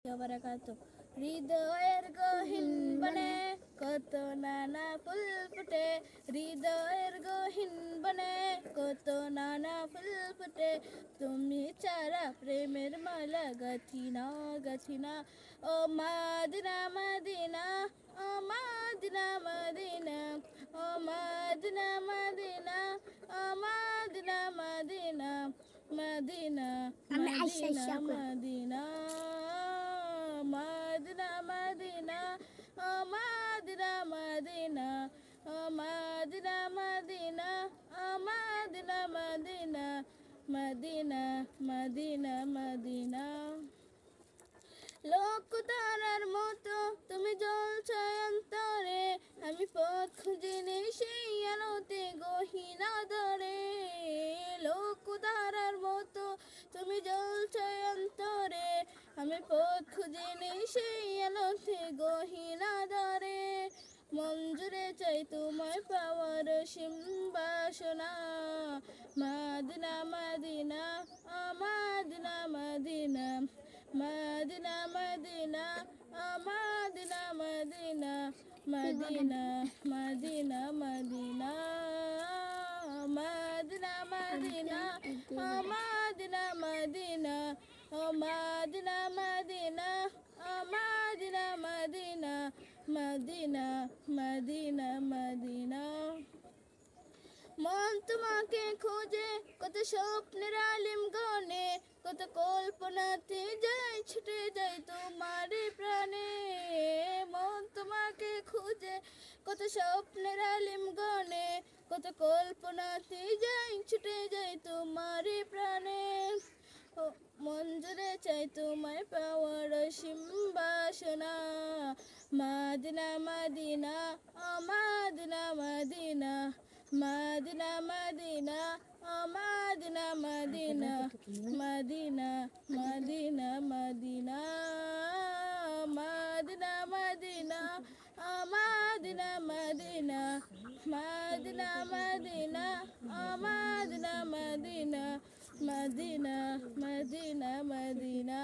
বারাকাতু। হৃদয়ের গহীন বনে কত নানা ফুল ফুটে, হৃদয়ের গহীন বনে কত নানা ফুল ফুটে। তুমি ছাড়া প্রেমের মালা গাছি না গাছি না। ও মাদিনা মাদিনা, ও মাদিনা মাদিনা, ও মাদিনা মাদিনা, ও Medina Medina, Medina Medina Medina Medina Medina, ও মদিনা মদিনা, ও মদিনা মদিনা, ও Medina Medina, Medina Medina Medina. লোক তারার মতো তুমি জ্বলছ অন্তরে, আমি পথ খুঁজিনি সেই আলোতে গহীন আদরে। লোক তারার মতো তুমি জ্বলছ অন্তরে, আমি পথ খুঁজিনি সেই আলোতে গহীন আদরে। মন জুড়ে চাই তোমায় পাওয়ার সিংহাসনা, মদিনা মদিনা, ও মদিনা মদিনা, মদিনা মদিনা, ও Medina Medina, Medina Medina Medina, Medina Medina, ও মদিনা মদিনা, ও মদিনা মদিনা, ও Medina Medina, Medina Medina Medina. মন তোমাকে খোঁজে কত স্বপ্নের আলিম গনে, কত কল্পনাতে যাই ছুটে যাই তোমার প্রাণে। মন তোমাকে খুঁজে কত স্বপ্নের আলিম গনে, কত কল্পনাতে যাই ছুটে যাই তোমার প্রাণে। মন জুড়ে চাই তোমায় পাওয়ার সিংহাসনা, মদিনা মদিনা, ও মদিনা মদিনা, মদিনা মদিনা, ও Medina Medina, Medina Medina Medina, Medina Medina, ও মদিনা মদিনা, মদিনা মদিনা, ও Medina Medina, Medina Medina Medina.